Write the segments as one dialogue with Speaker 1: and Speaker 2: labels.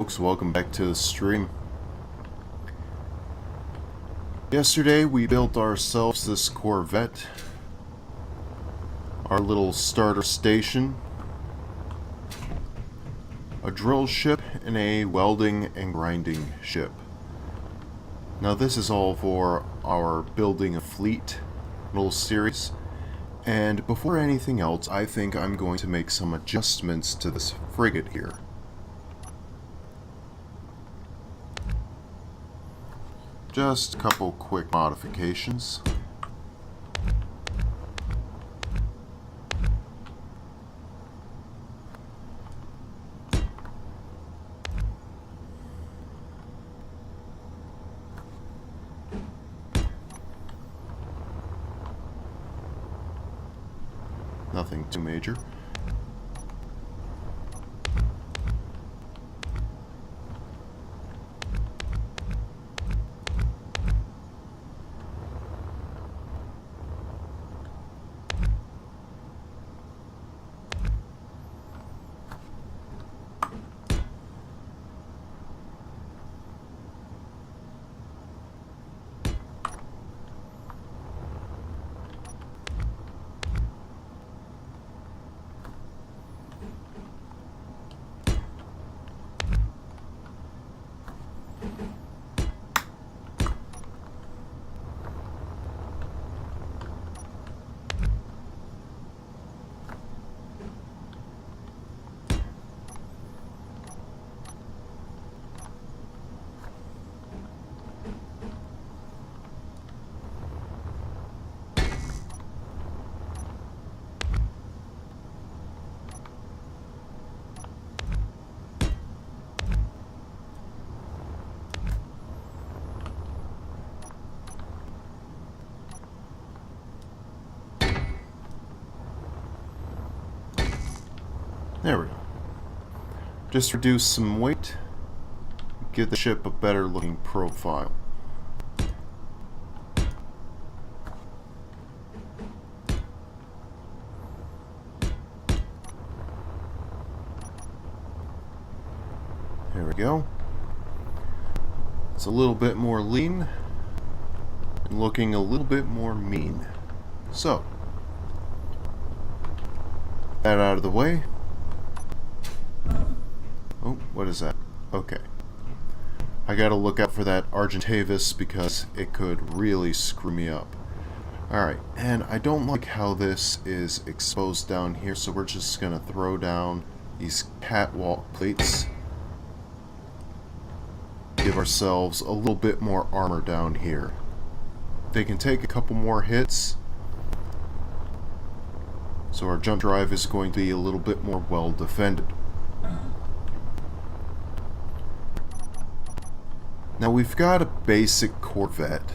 Speaker 1: folks, welcome back to the stream. Yesterday we built ourselves this Corvette, our little starter station, a drill ship, and a welding and grinding ship. Now this is all for our building a fleet little series, and before anything else I think I'm going to make some adjustments to this frigate here. Just a couple quick modifications. Nothing too major. There we go. Just reduce some weight, give the ship a better looking profile. There we go. It's a little bit more lean and looking a little bit more mean. So, that out of the way. Oh, what is that? Okay. I gotta look out for that Argentavis because it could really screw me up. Alright, and I don't like how this is exposed down here, so we're just gonna throw down these catwalk plates. Give ourselves a little bit more armor down here. They can take a couple more hits, so our jump drive is going to be a little bit more well defended. Now we've got a basic Corvette,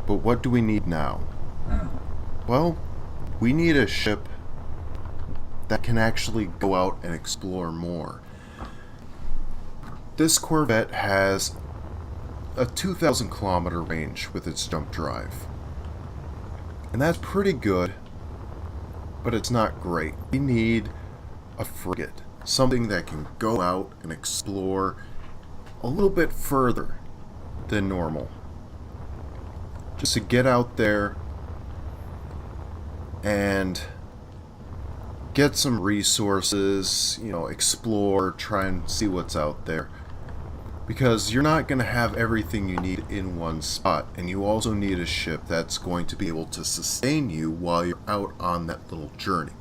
Speaker 1: but what do we need now? Well, we need a ship that can actually go out and explore more. This Corvette has a 2,000 kilometer range with its jump drive, and that's pretty good, but it's not great. We need a frigate. Something that can go out and explore a little bit further than normal. Just to get out there and get some resources, explore, try and see what's out there. Because you're not going to have everything you need in one spot, and you also need a ship that's going to be able to sustain you while you're out on that little journey.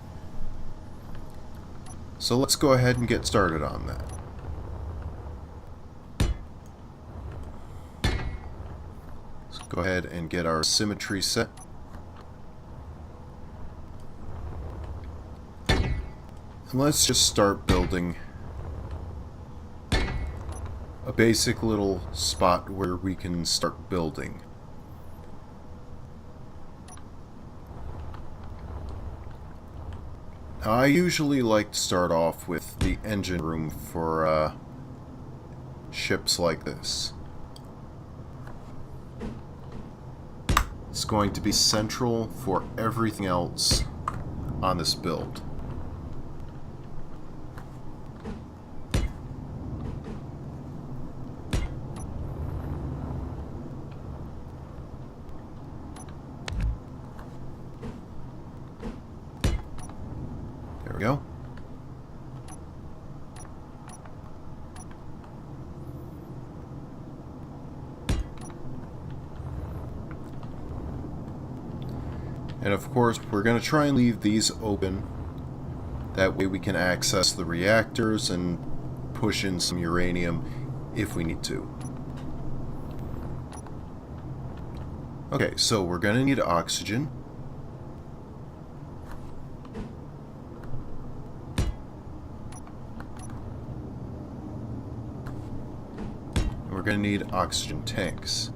Speaker 1: So let's go ahead and get started on that. Let's go ahead and get our symmetry set. And let's just start building a basic little spot where we can start building. I usually like to start off with the engine room for ships like this. It's going to be central for everything else on this build. And of course, we're going to try and leave these open. That way we can access the reactors and push in some uranium if we need to. Okay, so we're going to need oxygen. And we're going to need oxygen tanks.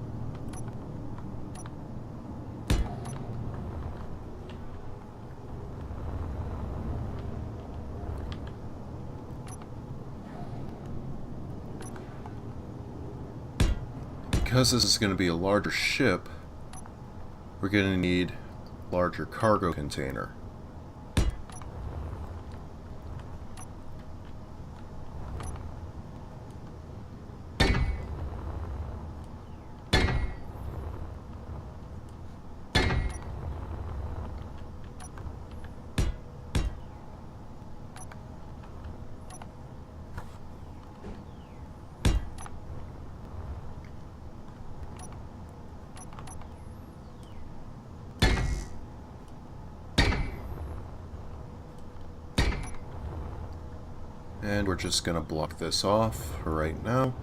Speaker 1: Because this is going to be a larger ship, we're going to need a larger cargo container. And we're just going to block this off for right now.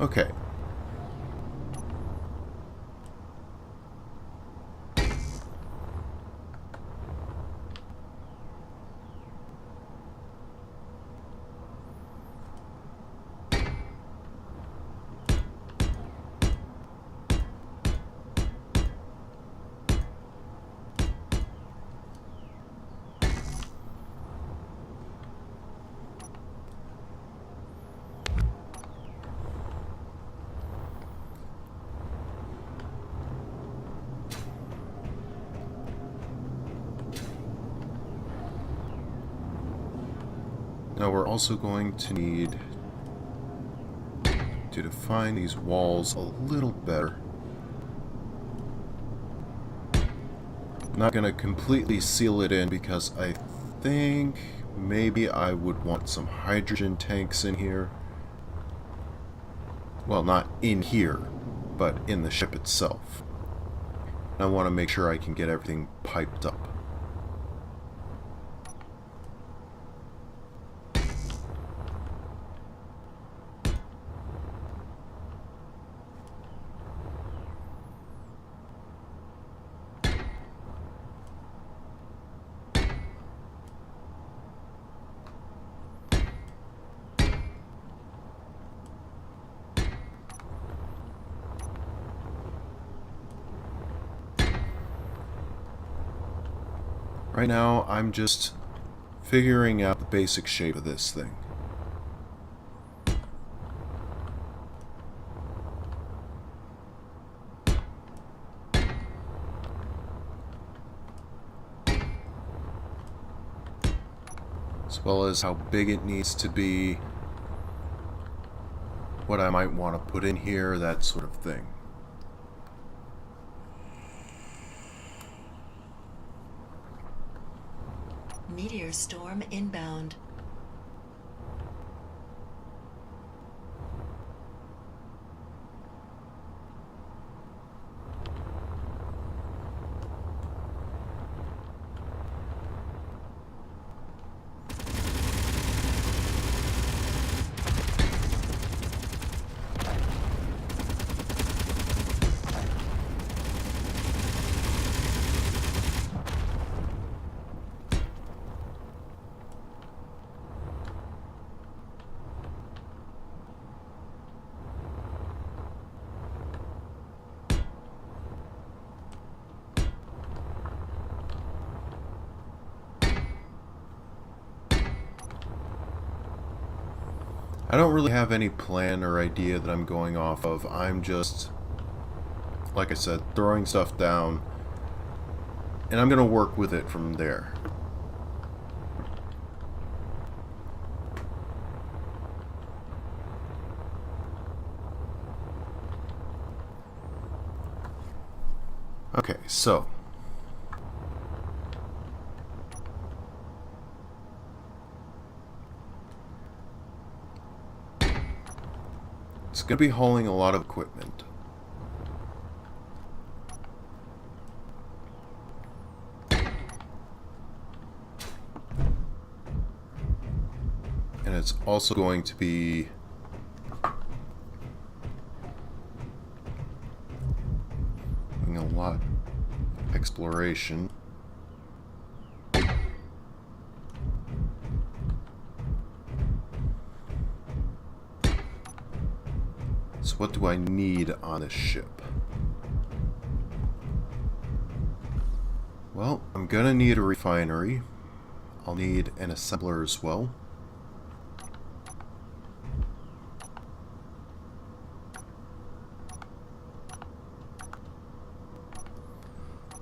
Speaker 1: Okay. Now we're also going to need to define these walls a little better. I'm not going to completely seal it in because I think maybe I would want some hydrogen tanks in here. Well, not in here, but in the ship itself. I want to make sure I can get everything piped up. Right now, I'm just figuring out the basic shape of this thing. As well as how big it needs to be, what I might want to put in here, that sort of thing.
Speaker 2: Meteor storm inbound.
Speaker 1: I don't really have any plan or idea that I'm going off of. I'm just, like I said, throwing stuff down, and I'm going to work with it from there. Okay, so it's going to be hauling a lot of equipment. And it's also going to be doing a lot of exploration. So what do I need on this ship? Well, I'm gonna need a refinery. I'll need an assembler as well.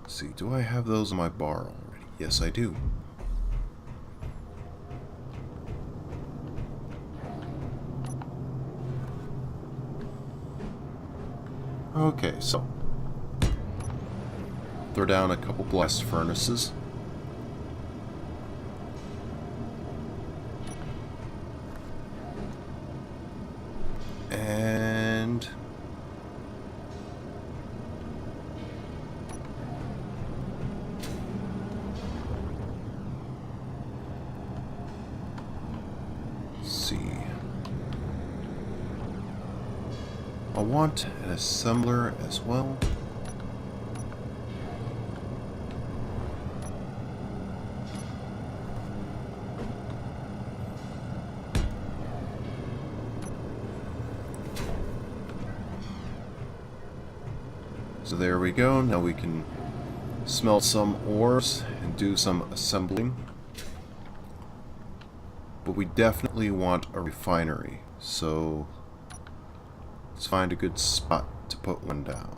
Speaker 1: Let's see, do I have those in my bar already? Yes, I do. Okay, so throw down a couple blast furnaces. And let's see. I want an assembler as well. So there we go. Now we can smelt some ores and do some assembling. But we definitely want a refinery. So let's find a good spot to put one down.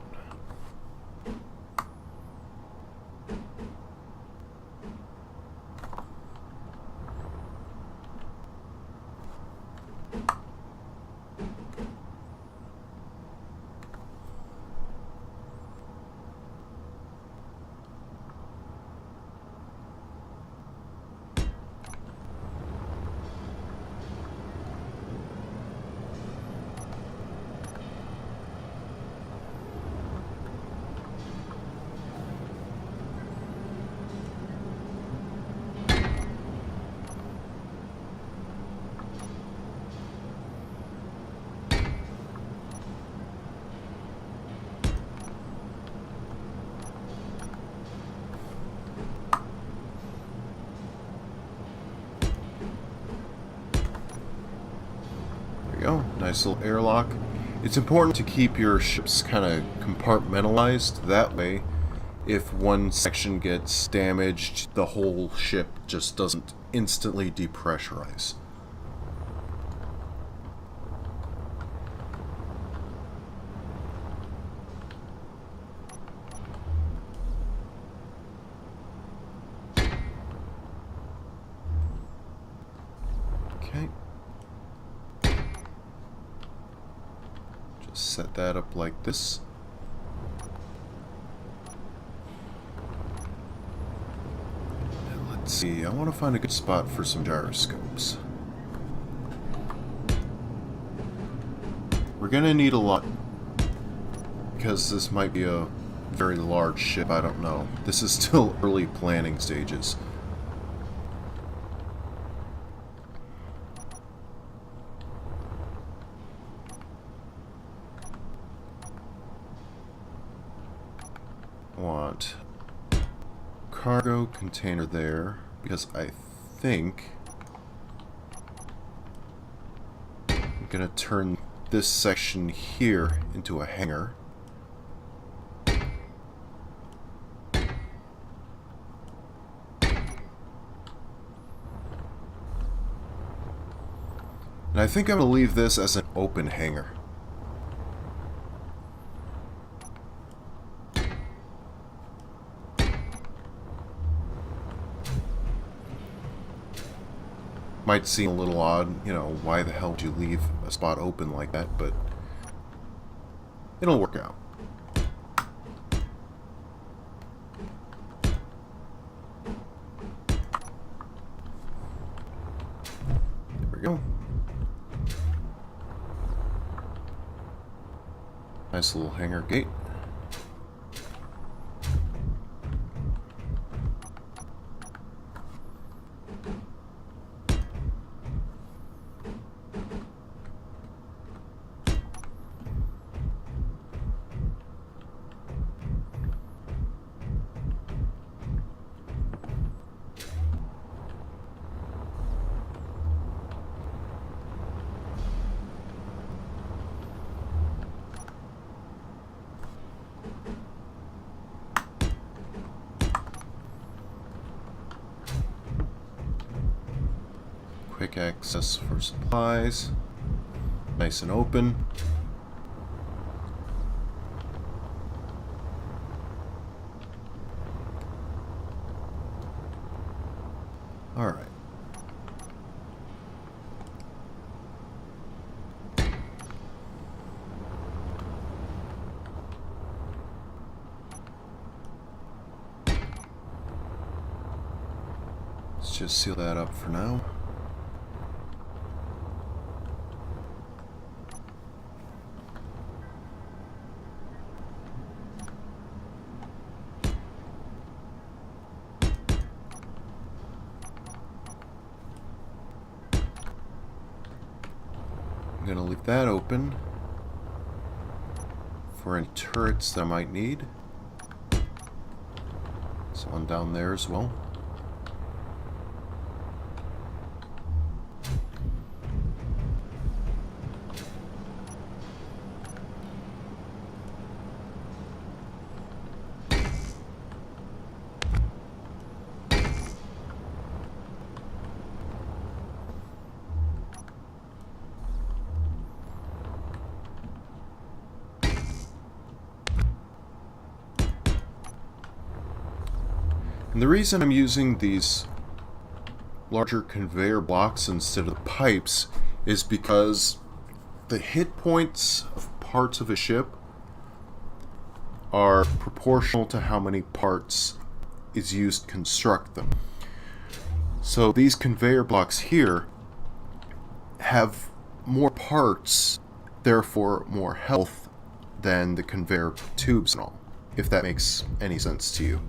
Speaker 1: Go. Nice little airlock. It's important to keep your ships kind of compartmentalized. That way, if one section gets damaged, the whole ship just doesn't instantly depressurize. Okay. Set that up like this. And let's see, I want to find a good spot for some gyroscopes. We're gonna need a lot, because this might be a very large ship, I don't know. This is still early planning stages. Want cargo container there, because I think I'm gonna turn this section here into a hangar. And I think I'm gonna leave this as an open hangar. Might seem a little odd, you know, why the hell would you leave a spot open like that, but it'll work out. Nice little hangar gate. Quick access for supplies. Nice and open. Alright. Let's just seal that up for now. I'm gonna leave that open for any turrets that I might need. There's one down there as well. And the reason I'm using these larger conveyor blocks instead of the pipes is because the hit points of parts of a ship are proportional to how many parts is used to construct them. So these conveyor blocks here have more parts, therefore more health, than the conveyor tubes and all, if that makes any sense to you.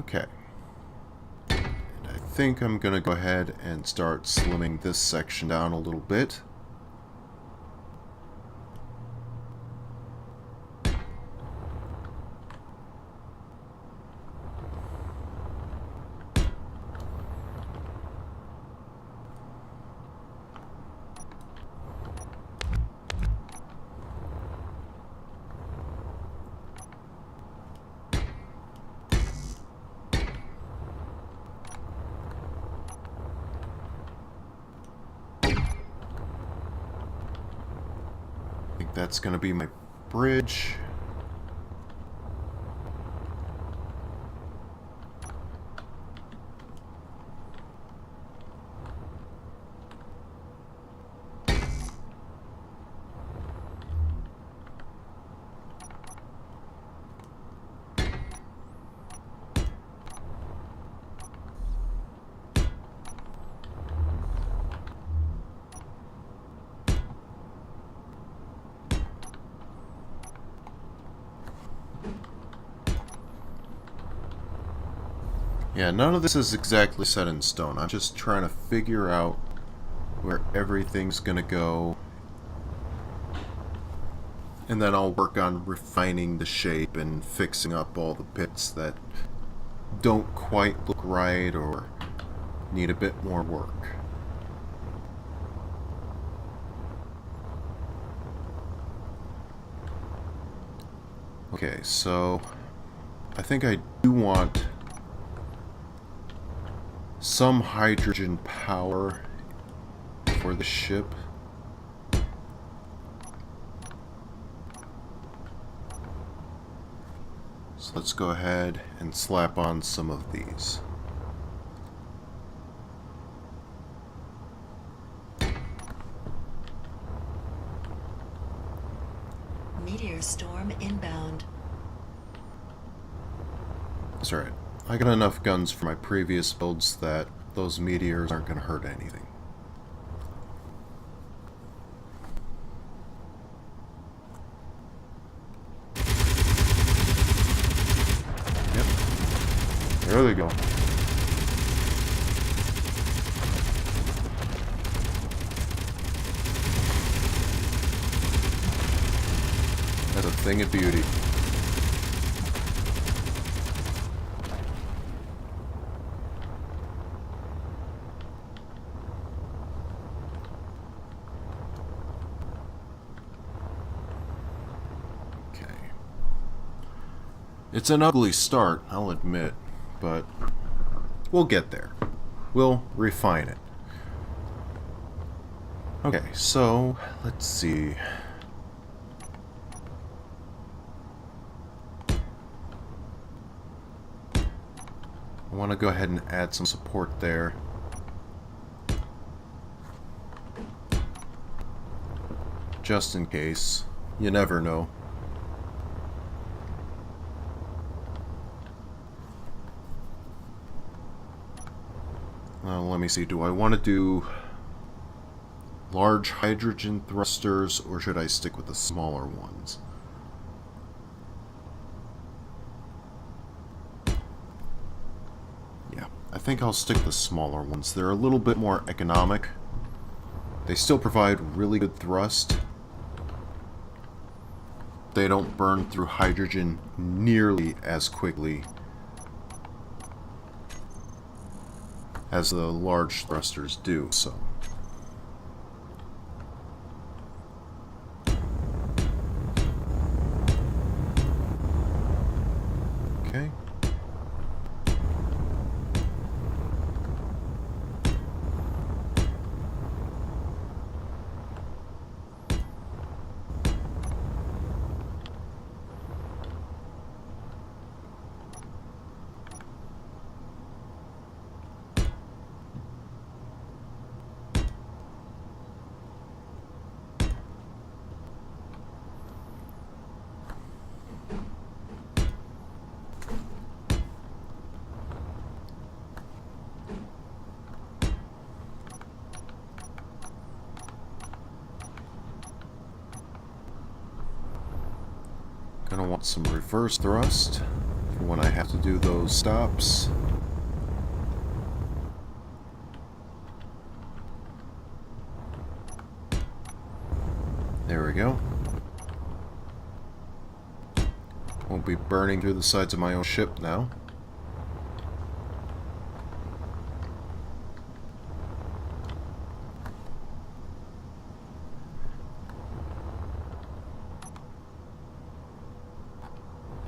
Speaker 1: Okay. And I think I'm going to go ahead and start slimming this section down a little bit. That's going to be my bridge. Yeah, none of this is exactly set in stone. I'm just trying to figure out where everything's gonna go. And then I'll work on refining the shape and fixing up all the bits that don't quite look right or need a bit more work. Okay, so I think I do want some hydrogen power for the ship. So let's go ahead and slap on some of these.
Speaker 2: Meteor storm inbound.
Speaker 1: That's right. I got enough guns for my previous builds that those meteors aren't going to hurt anything. Yep. There they go. That's a thing of beauty. It's an ugly start, I'll admit, but we'll get there. We'll refine it. Okay, so let's see. I want to go ahead and add some support there. Just in case. You never know. Let me see, do I want to do large hydrogen thrusters, or should I stick with the smaller ones? Yeah, I think I'll stick with the smaller ones. They're a little bit more economic. They still provide really good thrust. They don't burn through hydrogen nearly as quickly as the large thrusters do, so. Okay. Gonna want some reverse thrust for when I have to do those stops. There we go. Won't be burning through the sides of my own ship now.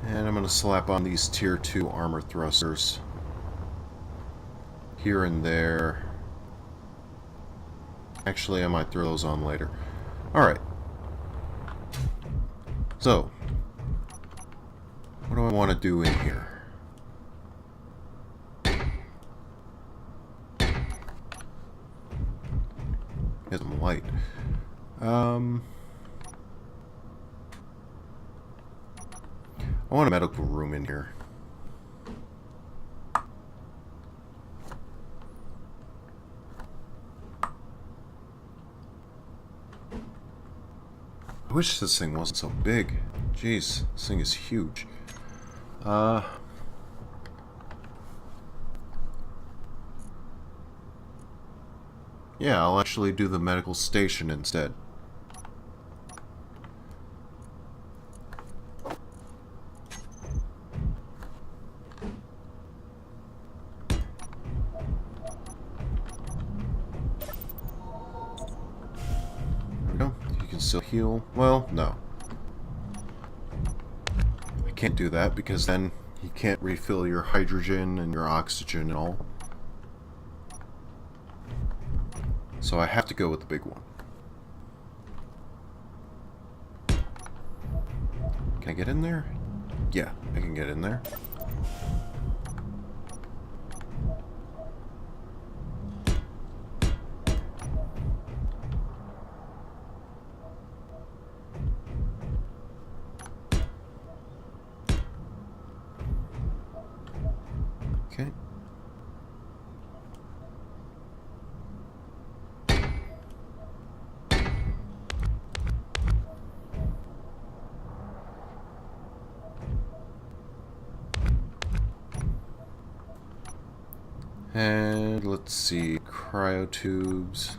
Speaker 1: And I'm going to slap on these tier 2 armor thrusters here and there. Actually, I might throw those on later. Alright. So, what do I want to do in here? Get some light. I want a medical room in here. I wish this thing wasn't so big. Jeez, this thing is huge. Yeah, I'll actually do the medical station instead. Still heal? Well, no. I can't do that because then you can't refill your hydrogen and your oxygen and all. So I have to go with the big one. Can I get in there? Yeah, I can get in there. And let's see, cryotubes.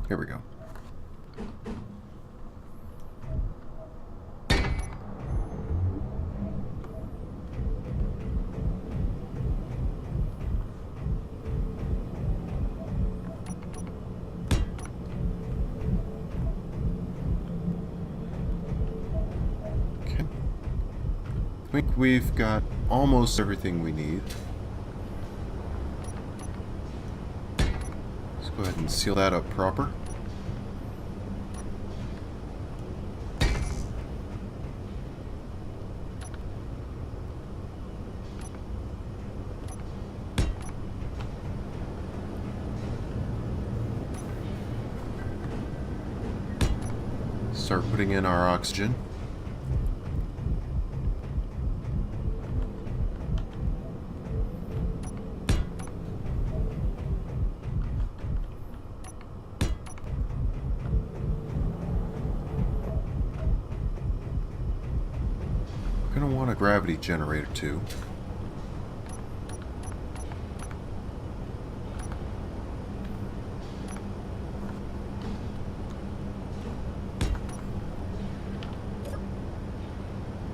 Speaker 1: Here we go. I think we've got almost everything we need. Let's go ahead and seal that up proper. Start putting in our oxygen. Gonna want a gravity generator too.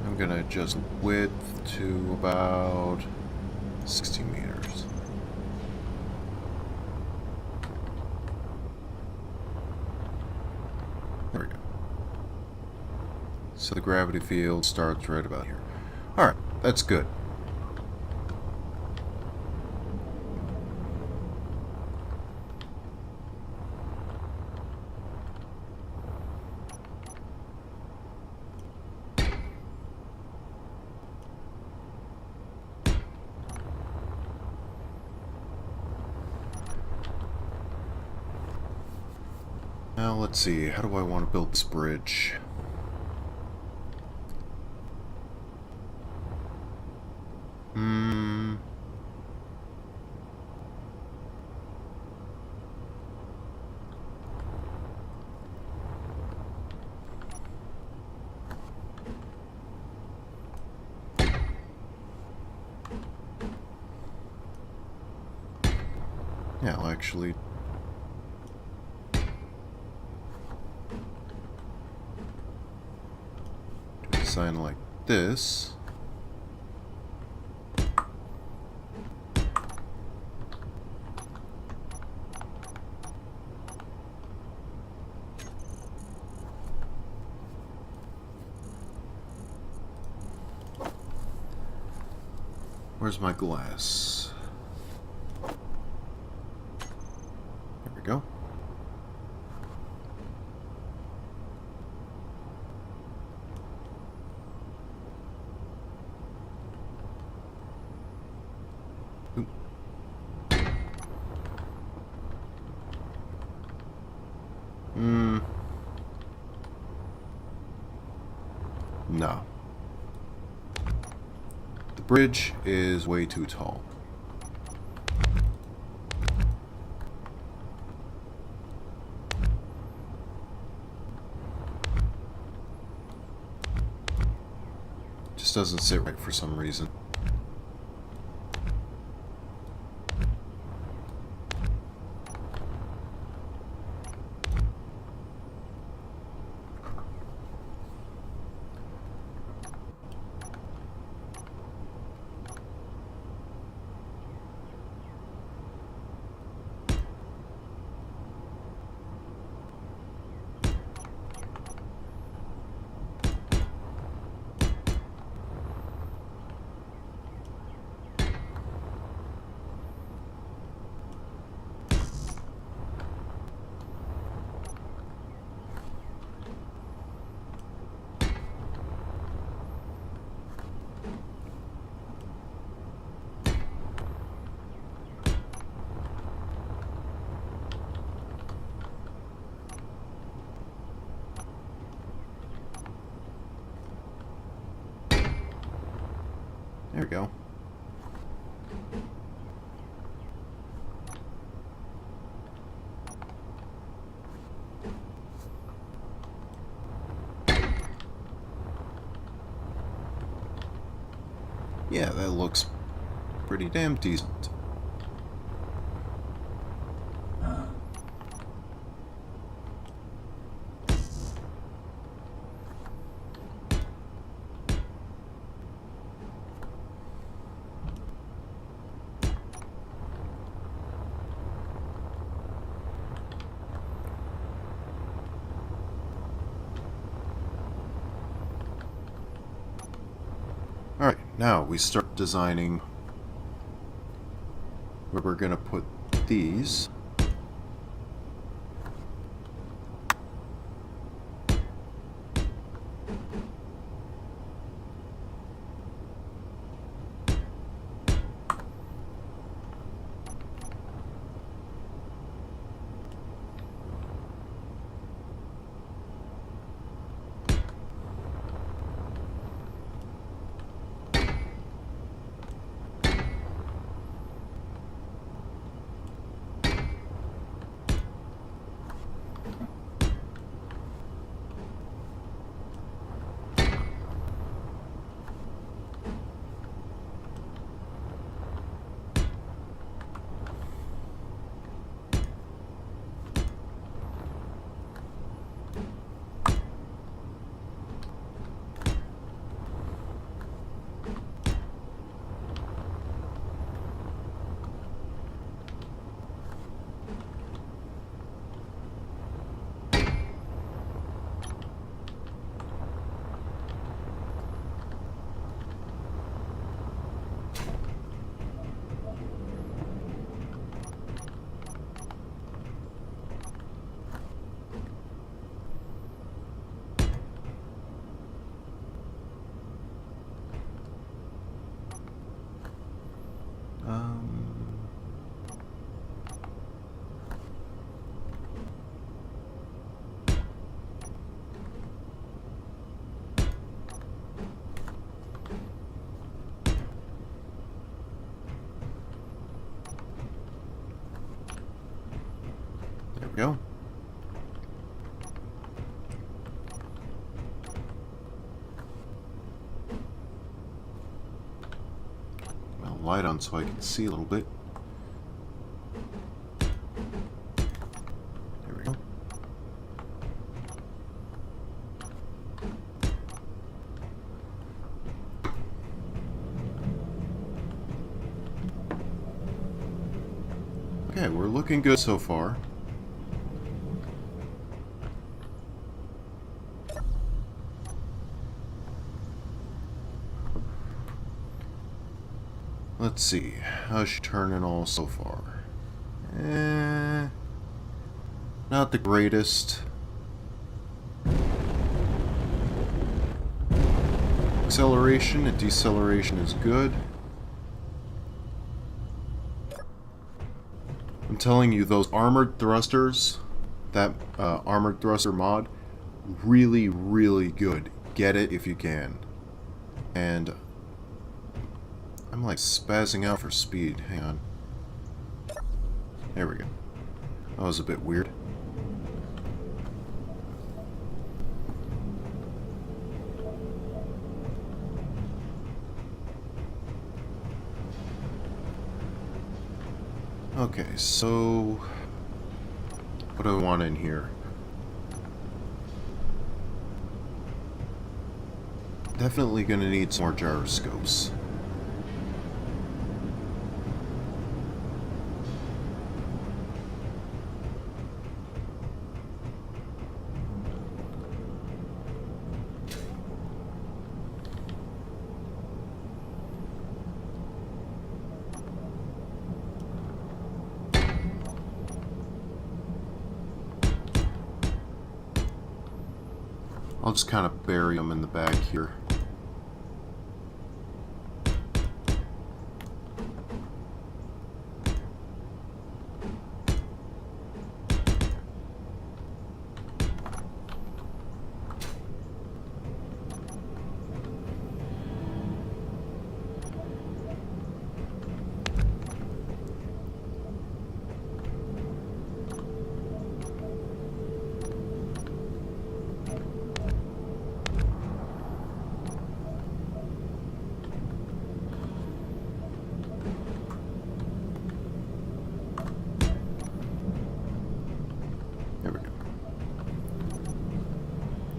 Speaker 1: I'm gonna adjust width to about 60 meters. There we go. So the gravity field starts right about here. Alright, that's good. Now let's see, how do I want to build this bridge? Yeah, I'll actually do a sign like this. Where's my glass? There we go. Oop. No. The bridge is way too tall. Just doesn't sit right for some reason. There we go. Yeah, that looks pretty damn decent. Alright, now we start designing where we're going to put these. There we go. Well, light on so I can see a little bit. There we go. Okay, we're looking good so far. Let's see, how's she turning all so far? Not the greatest. Acceleration and deceleration is good. I'm telling you, those armored thrusters, that armored thruster mod, really, really good. Get it if you can. And I'm like spazzing out for speed. Hang on. There we go. That was a bit weird. Okay, so what do I want in here? Definitely gonna need some more gyroscopes. I'll just kind of bury them in the back here.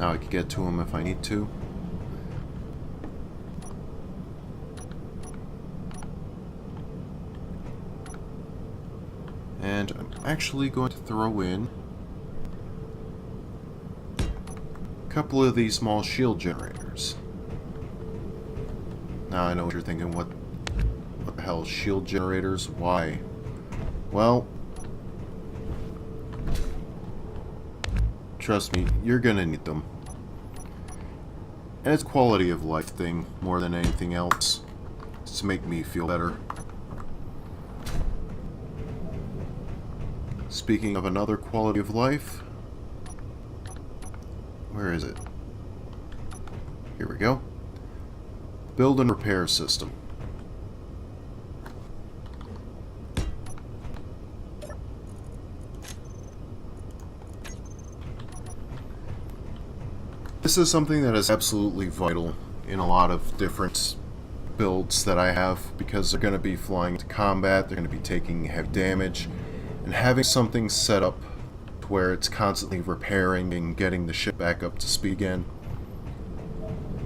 Speaker 1: Now I can get to him if I need to. And I'm actually going to throw in a couple of these small shield generators. Now I know what you're thinking, what the hell, shield generators? Why? Well, trust me, you're gonna need them. And it's quality of life thing more than anything else. It's to make me feel better. Speaking of another quality of life, where is it? Here we go. Build and repair system. This is something that is absolutely vital in a lot of different builds that I have, because they're going to be flying to combat, they're going to be taking heavy damage, and having something set up to where it's constantly repairing and getting the ship back up to speed again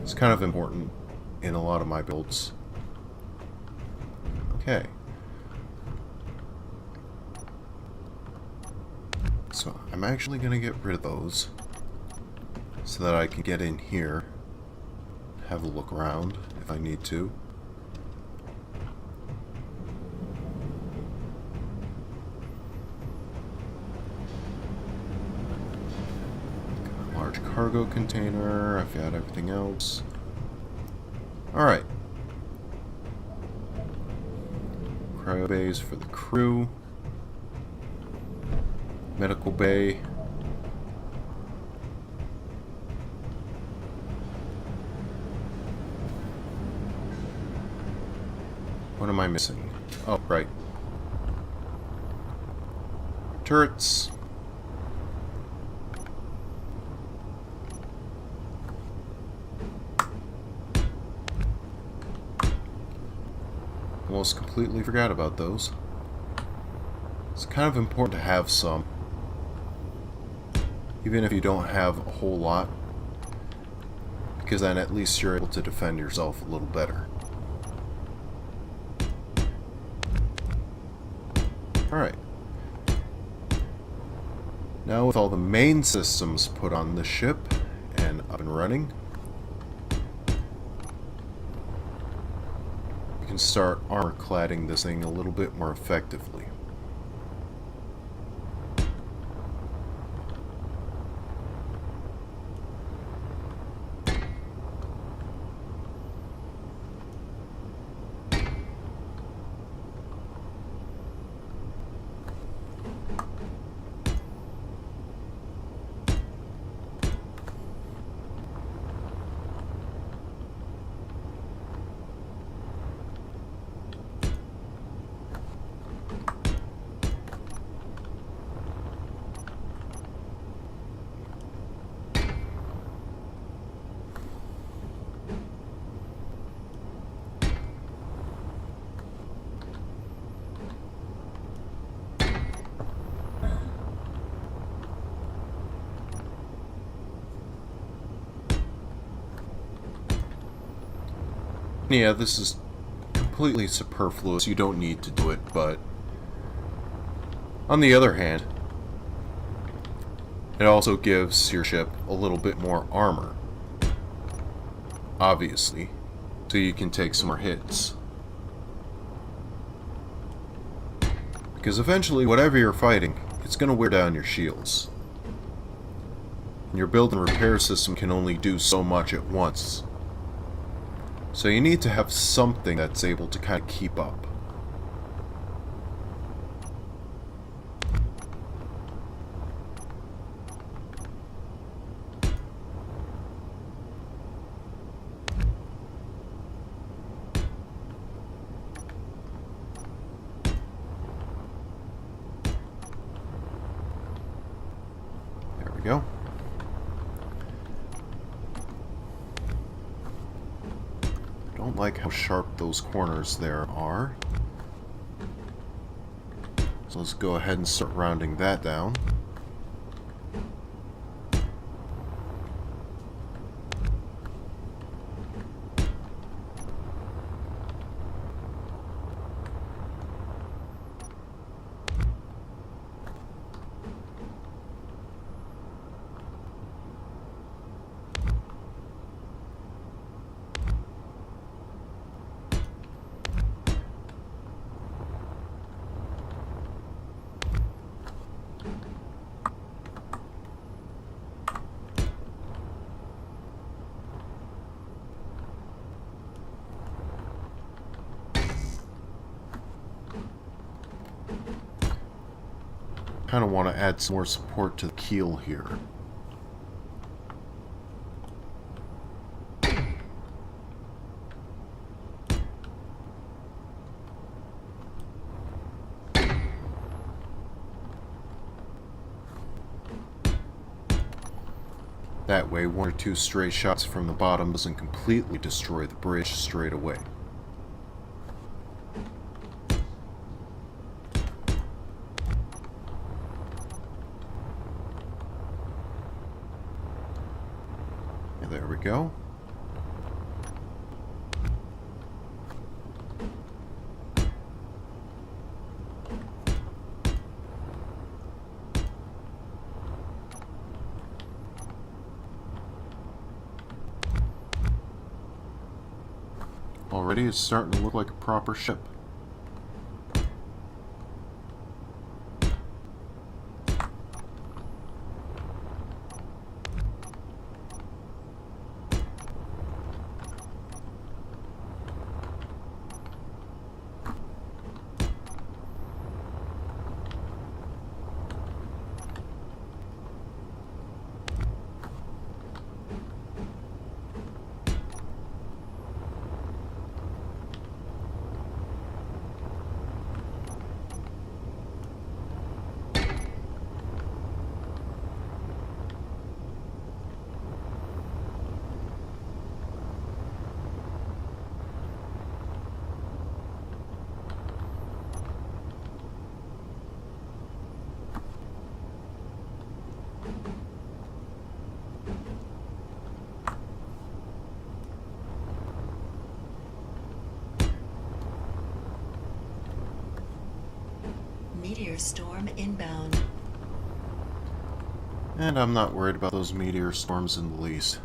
Speaker 1: is kind of important in a lot of my builds. Okay. So I'm actually going to get rid of those so that I can get in here, have a look around if I need to. Got a large cargo container, I've got everything else. Alright. Cryo bays for the crew. Medical bay. What am I missing? Oh, right. Turrets. Almost completely forgot about those. It's kind of important to have some, even if you don't have a whole lot, because then at least you're able to defend yourself a little better. Alright. Now with all the main systems put on the ship and up and running, we can start armor cladding this thing a little bit more effectively. Yeah, this is completely superfluous. You don't need to do it, but on the other hand, it also gives your ship a little bit more armor, obviously, so you can take some more hits. Because eventually, whatever you're fighting, it's going to wear down your shields. And your build and repair system can only do so much at once. So you need to have something that's able to kind of keep up. There we go. Don't like how sharp those corners there are. So let's go ahead and start rounding that down. Kind of want to add some more support to the keel here. That way, one or two stray shots from the bottom doesn't completely destroy the bridge straight away. And there we go. Already it's starting to look like a proper ship.
Speaker 2: Meteor storm inbound.
Speaker 1: And I'm not worried about those meteor storms in the least.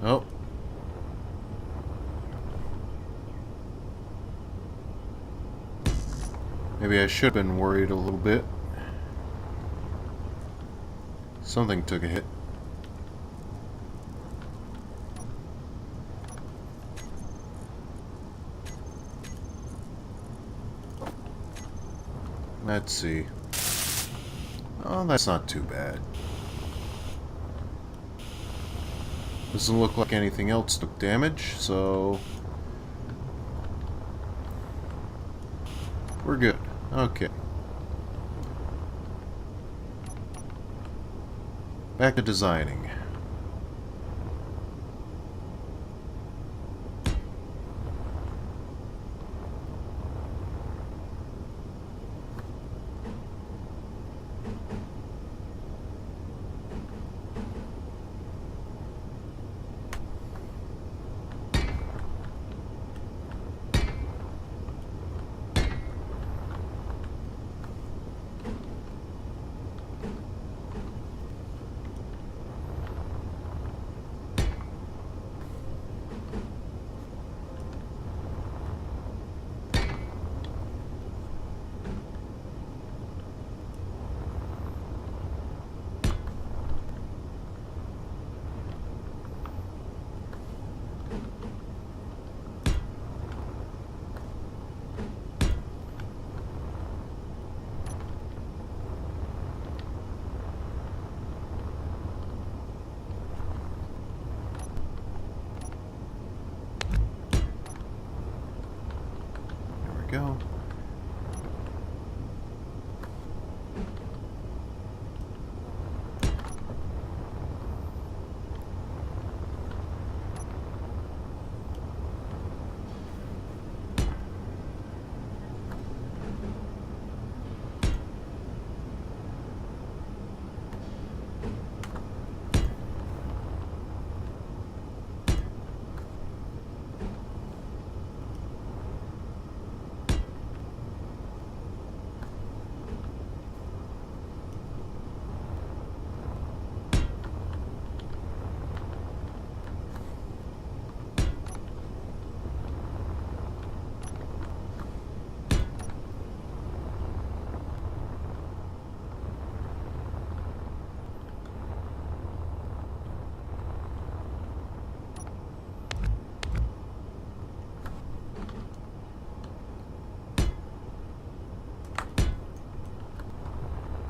Speaker 1: Oh. Maybe I should have been worried a little bit. Something took a hit. Let's see. Oh, that's not too bad. Doesn't look like anything else took damage, so we're good. Okay. Back to designing.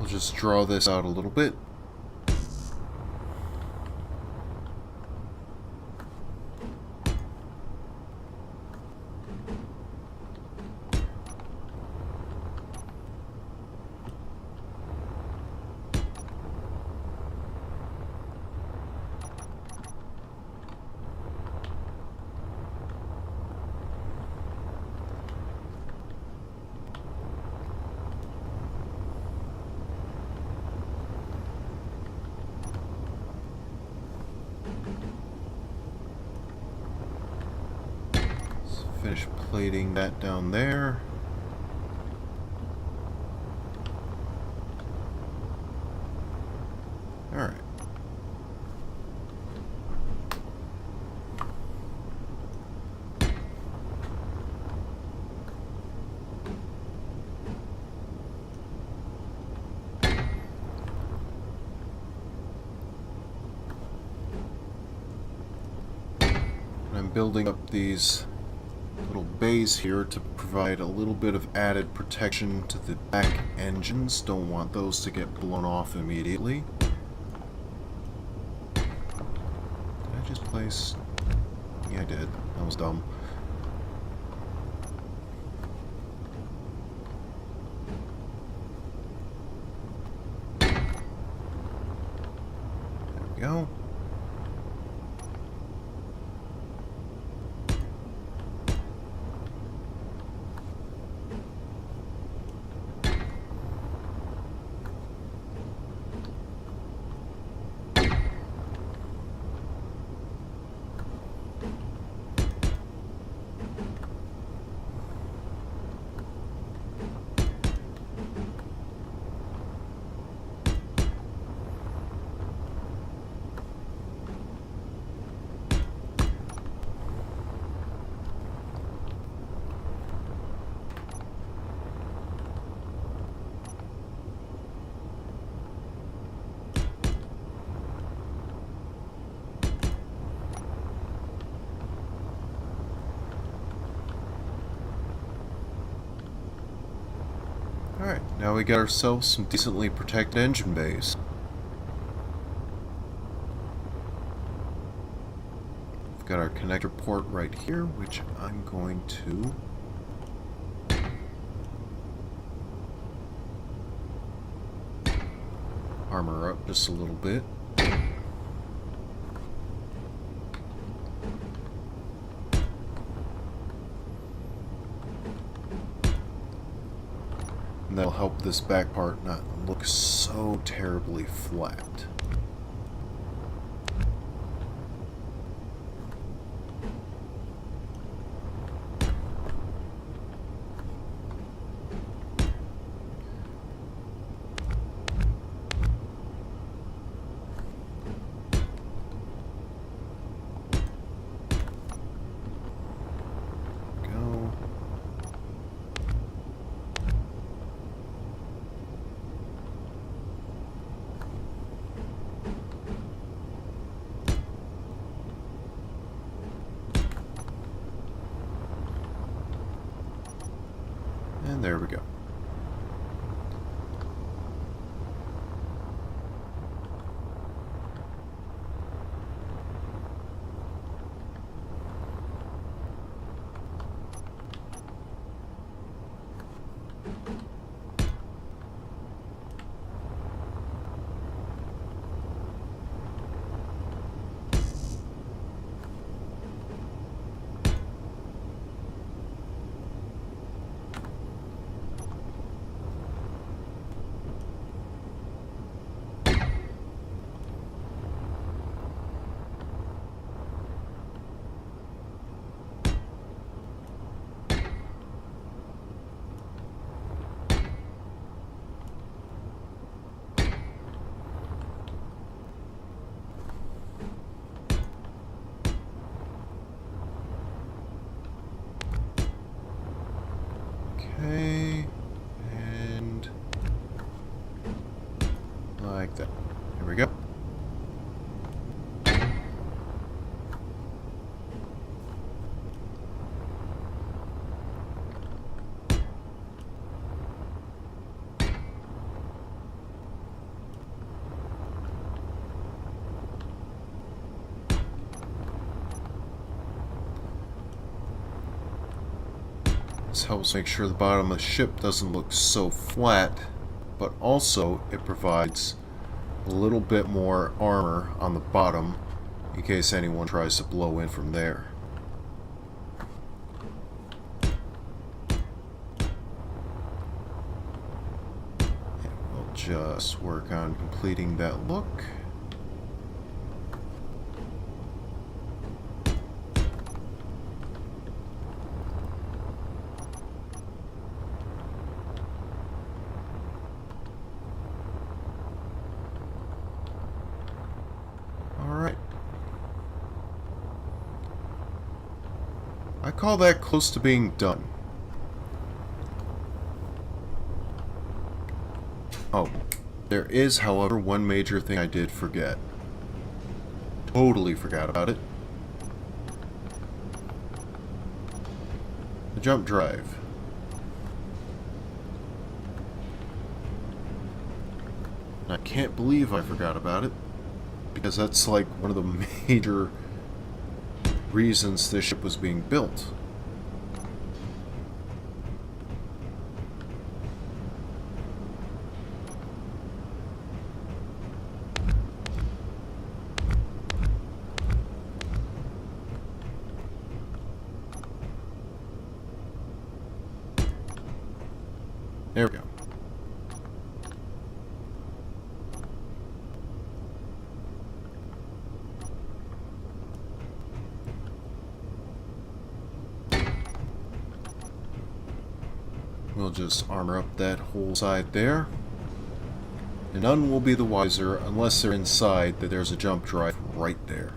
Speaker 1: I'll just draw this out a little bit. Finish plating that down there. All right. I'm building up these little bays here to provide a little bit of added protection to the back engines. Don't want those to get blown off immediately. Did I just place... Yeah, I did. That was dumb. There we go. Alright, now we got ourselves some decently protected engine bays. We've got our connector port right here, which I'm going to armor up just a little bit. And that'll help this back part not look so terribly flat. And there we go. Okay, and like that. Here we go. This helps make sure the bottom of the ship doesn't look so flat, but also it provides a little bit more armor on the bottom in case anyone tries to blow in from there. And we'll just work on completing that look. I call that close to being done. Oh, there is, however, one major thing I did forget. Totally forgot about it. The jump drive. And I can't believe I forgot about it, because that's like one of the major reasons this ship was being built. There we go. We'll just armor up that whole side there. And none will be the wiser unless they're inside that there's a jump drive right there.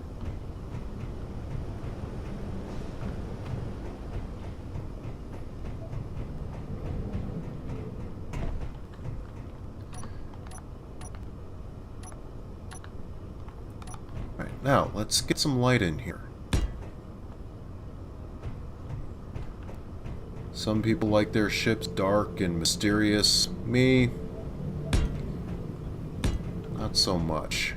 Speaker 1: Alright, now let's get some light in here. Some people like their ships dark and mysterious. Me, not so much.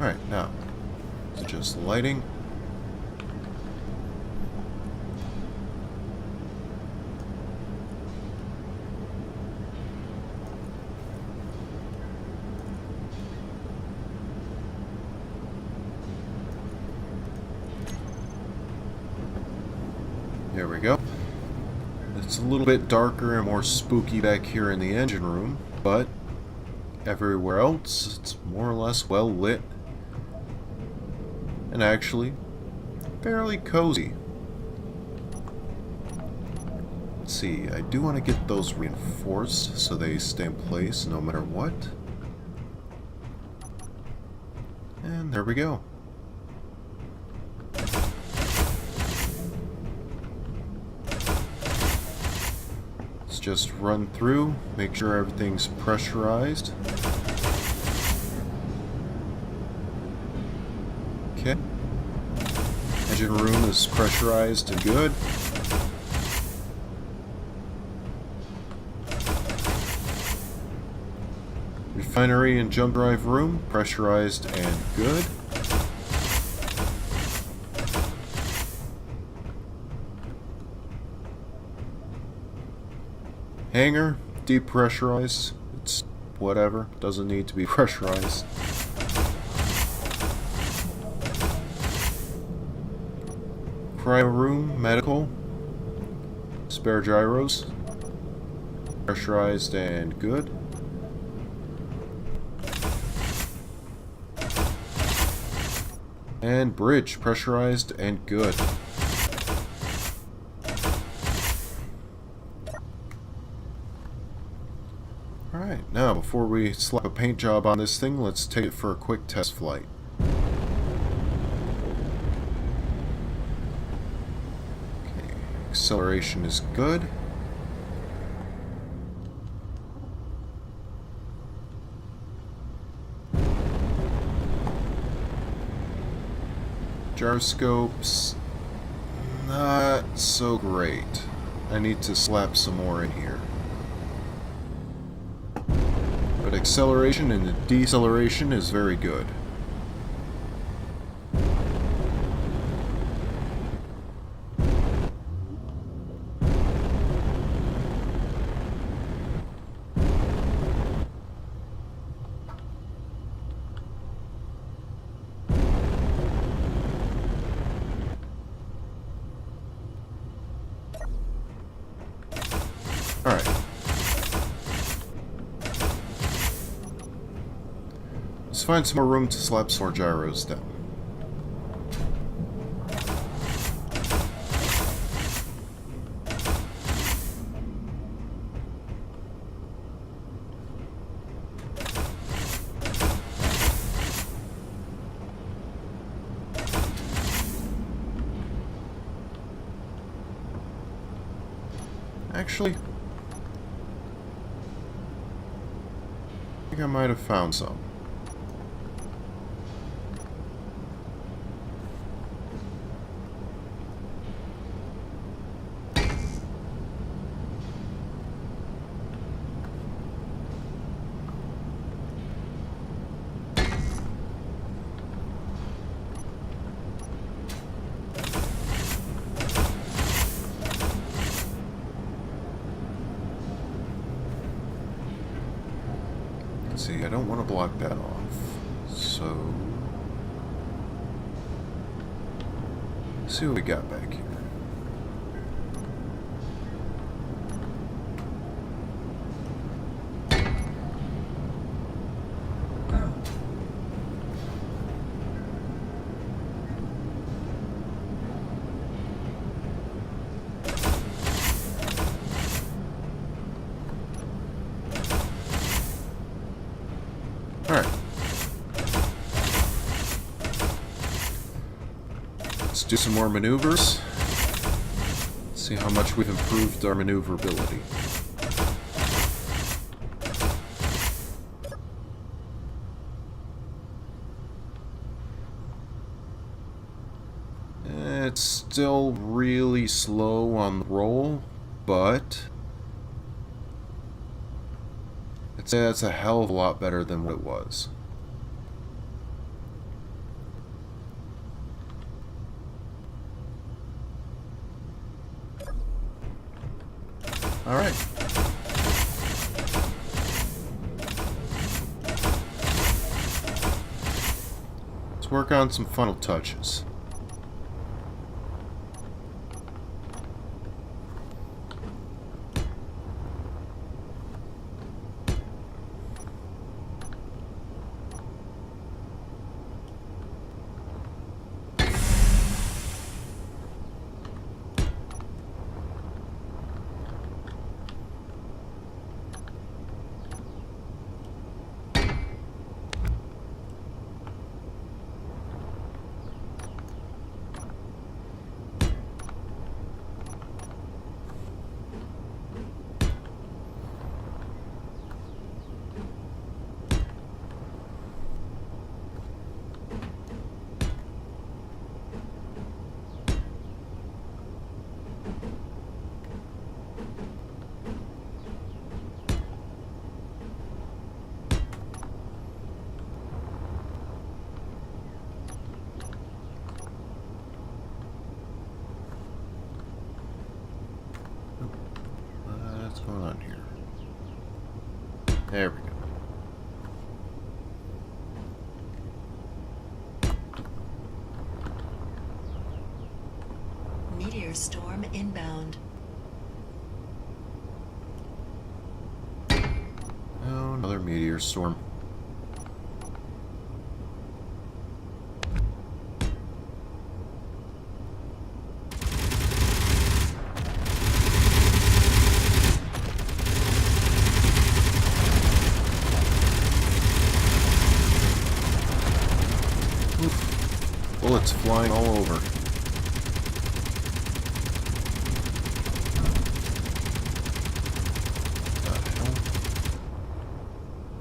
Speaker 1: Alright, now, so just lighting. There we go. It's a little bit darker and more spooky back here in the engine room, but everywhere else it's more or less well lit. And actually, fairly cozy. Let's see, I do want to get those reinforced so they stay in place no matter what. And there we go. Let's just run through, make sure everything's pressurized. Okay. Engine room is pressurized and good. Refinery and jump drive room, pressurized and good. Hangar, depressurized. It's whatever, doesn't need to be pressurized. Cryo room, medical, spare gyros, pressurized and good. And bridge, pressurized and good. Alright, now before we slap a paint job on this thing, let's take it for a quick test flight. Okay, acceleration is good. Gyroscopes, not so great. I need to slap some more in here. But acceleration and deceleration is very good. Alright. Let's find some more room to slap some more gyros down. Actually, I think I might have found some. See, I don't want to block that off, so let's see what we got back here. Alright. Let's do some more maneuvers. See how much we've improved our maneuverability. It's still really slow on the roll, but I'd say that's a hell of a lot better than what it was. Alright. Let's work on some final touches. What's going on here? There we go.
Speaker 2: Meteor storm inbound.
Speaker 1: Oh, another meteor storm. bullets flying all over. The hell?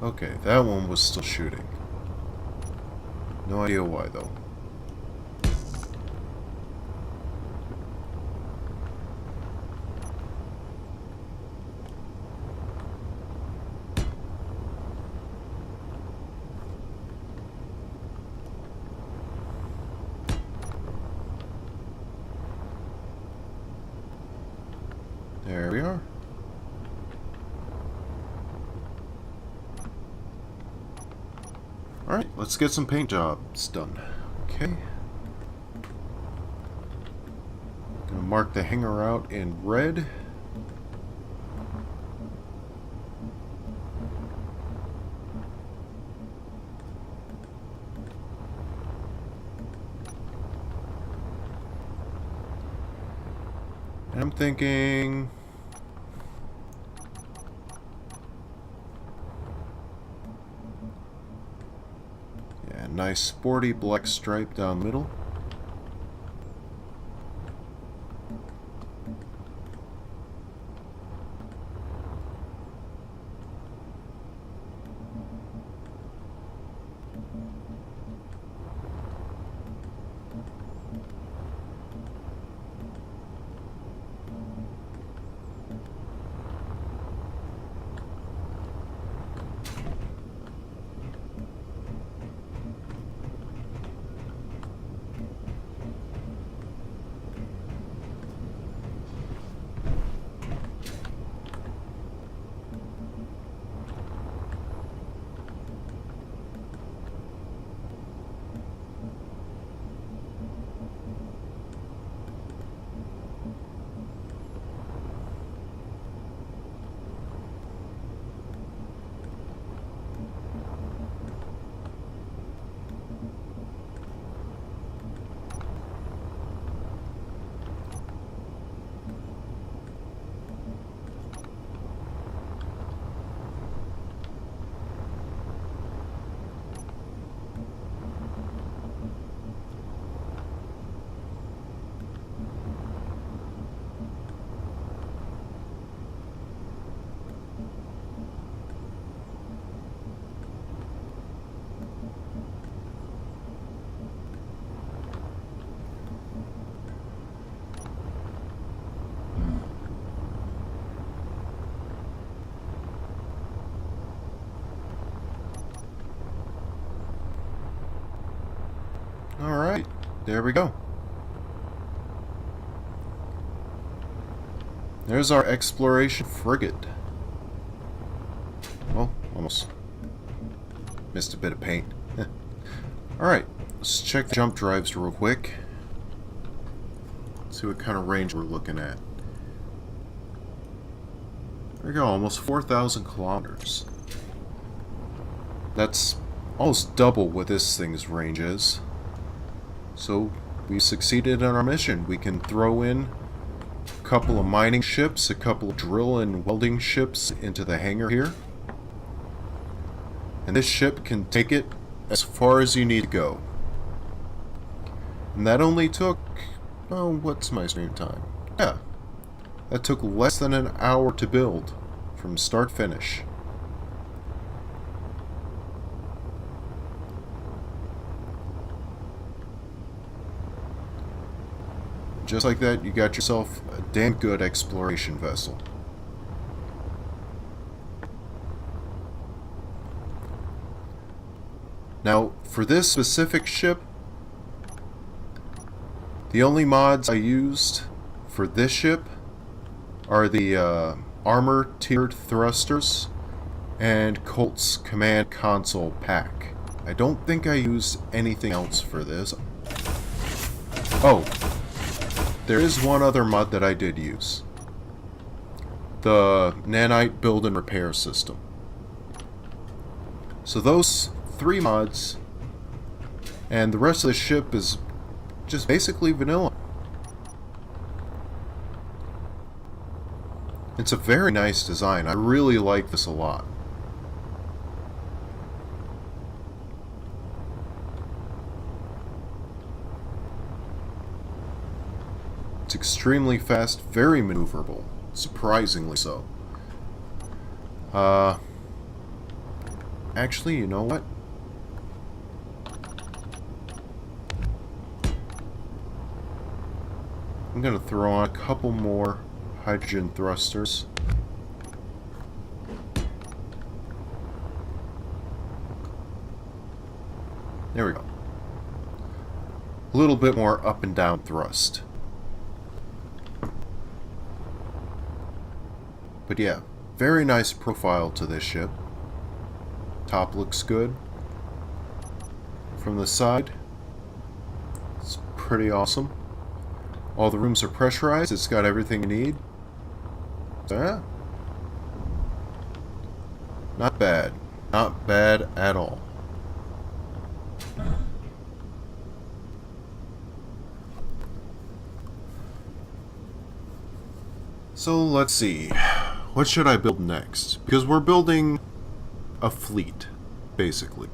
Speaker 1: Okay, that one was still shooting. No idea why, though. There we are. Alright, let's get some paint jobs done. Okay. Gonna mark the hangar out in red. And I'm thinking... yeah, nice sporty black stripe down the middle. Alright, there we go. There's our exploration frigate. Well, almost missed a bit of paint. Alright, let's check the jump drives real quick. See what kind of range we're looking at. There we go, almost 4,000 kilometers. That's almost double what this thing's range is. So, we succeeded in our mission. We can throw in a couple of mining ships, a couple of drill and welding ships into the hangar here. And this ship can take it as far as you need to go. And that only took... oh, what's my stream time? Yeah. That took less than an hour to build, from start to finish. Just like that, you got yourself a damn good exploration vessel. Now, for this specific ship, the only mods I used for this ship are the armor-tiered thrusters and Colt's command console pack. I don't think I used anything else for this. Oh, there is one other mod that I did use. The Nanite build and repair system. So those 3 mods, and the rest of the ship is just basically vanilla. It's a very nice design. I really like this a lot. It's extremely fast, very maneuverable. Surprisingly so. Actually, you know what? I'm gonna throw on a couple more hydrogen thrusters. There we go. A little bit more up and down thrust. But yeah, very nice profile to this ship. Top looks good. From the side, it's pretty awesome. All the rooms are pressurized. It's got everything you need. So yeah. Not bad. Not bad at all. So let's see. What should I build next? Because we're building a fleet, basically.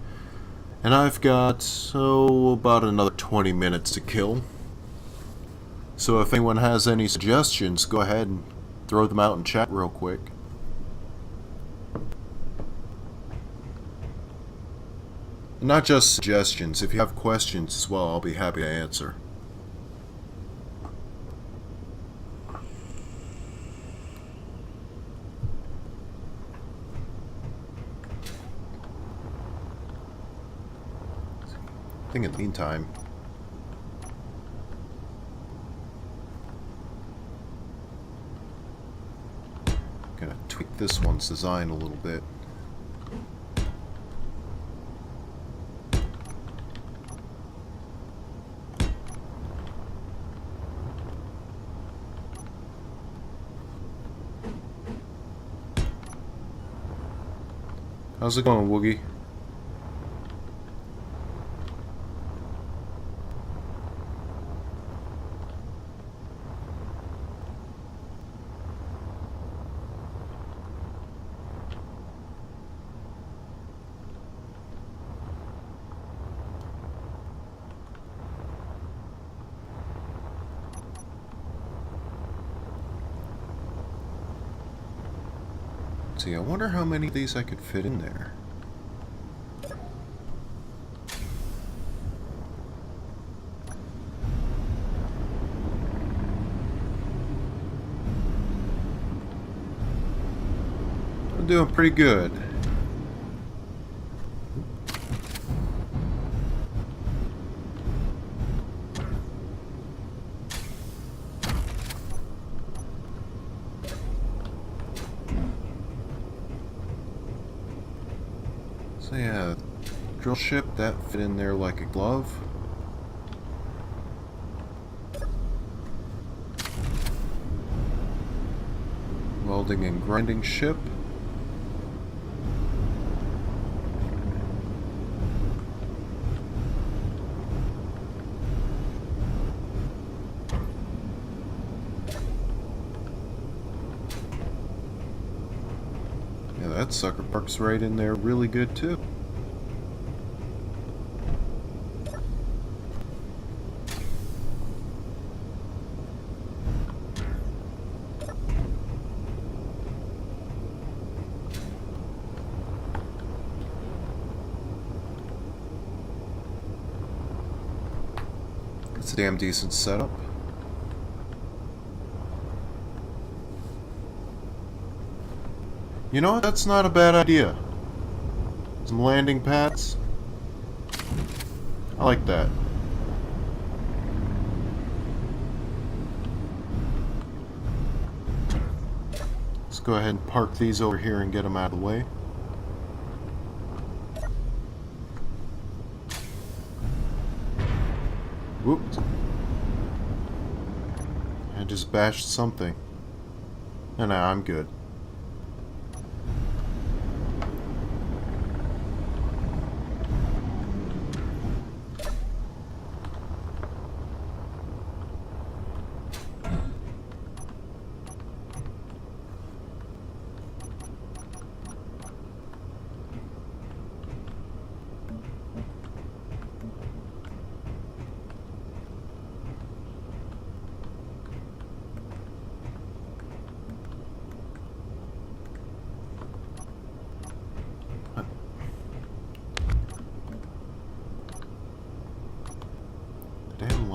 Speaker 1: And I've got, about another 20 minutes to kill. So if anyone has any suggestions, go ahead and throw them out in chat real quick. And not just suggestions, if you have questions as well, I'll be happy to answer. I think in the meantime, I'm gonna tweak this one's design a little bit. How's it going, Woogie? See, I wonder how many of these I could fit in there. I'm doing pretty good. So yeah, drill ship, that fit in there like a glove. Welding and grinding ship. Yeah, that sucker parks right in there really good too. It's a damn decent setup. You know what? That's not a bad idea. Some landing pads. I like that. Let's go ahead and park these over here and get them out of the way. Whoops. I just bashed something. No, I'm good.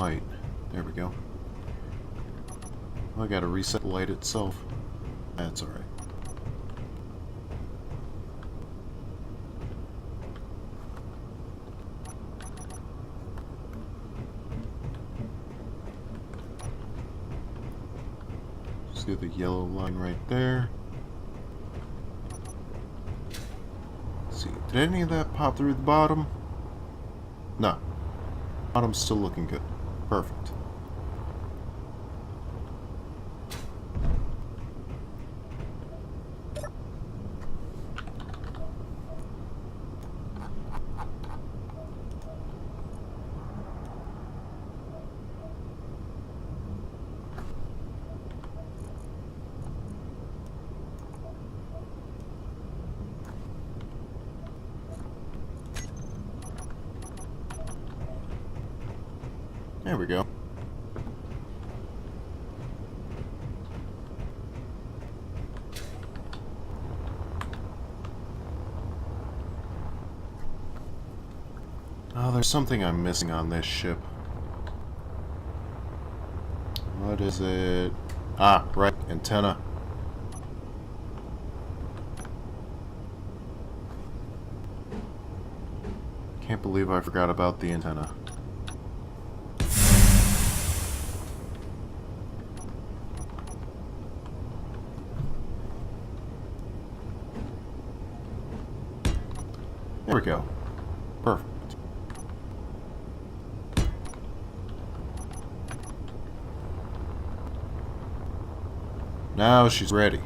Speaker 1: light. There we go. Oh, I gotta reset the light itself. That's alright. See the yellow line right there. Let's see, did any of that pop through the bottom? No. Bottom's still looking good. Perfect. There we go. Oh, there's something I'm missing on this ship. What is it? Ah, right, antenna. Can't believe I forgot about the antenna. There we go. Perfect. Now she's ready.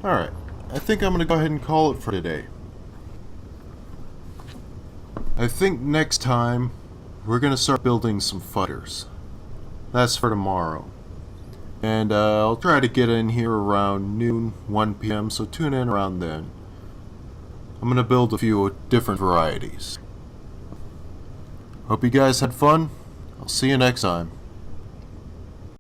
Speaker 1: Alright, I think I'm going to go ahead and call it for today. I think next time we're going to start building some fighters. That's for tomorrow. And I'll try to get in here around noon, 1 p.m., so tune in around then. I'm going to build a few different varieties. Hope you guys had fun. I'll see you next time.